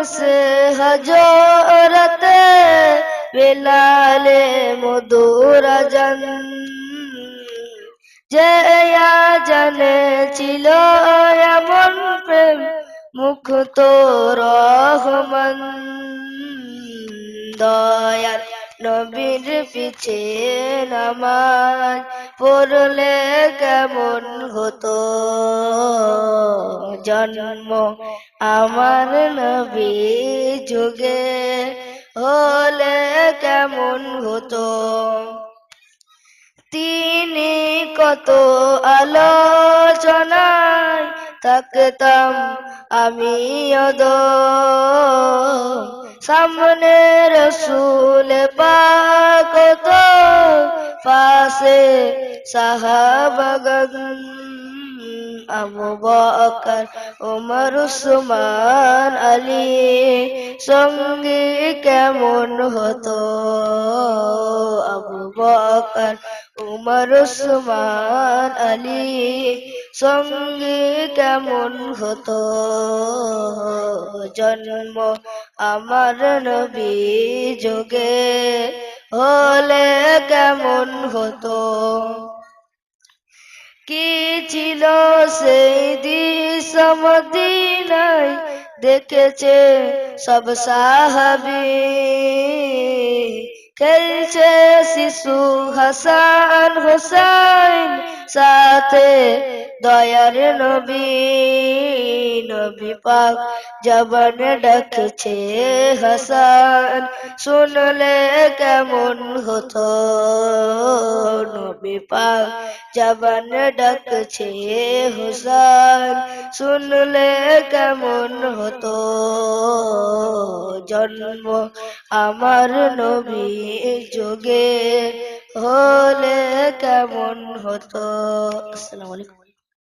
से हजरते बेलाले मधुर जन जया जने चिलो एमन प्रेम मुक्त रहमान দয়ার নবীর পিছে নামাজ পড়লে কেমন হতো জন্ম আমার নবী যুগে হলে কেমন হতো তিনি কত আলোচনায় থাকতাম আমি সামনে রসুল পাক তো পাশে সাহাবাগণ আবু বকর ওমর উসমান আলী সঙ্গে কেমন হতো আবু বকর ওমর উসমান আলী সঙ্গে কেমন হতো জন্ম আমার নবী যুগে হলে কেমন হতো কি ছিল সেই দিস মদিনায় দেখেছে সব সাহাবী খেলছে শিশু হাসান হুসাইন সাথে দয়ার নবী নবী পাক জবান ডাকছে হাসান শুনলে কেমন হতো নবী পাক জবান ডাকছে হুসাইন শুনলে কেমন হতো জন্ম আমার নবী যুগে হলে কেমন হতো। আসসালামু আলাইকুম।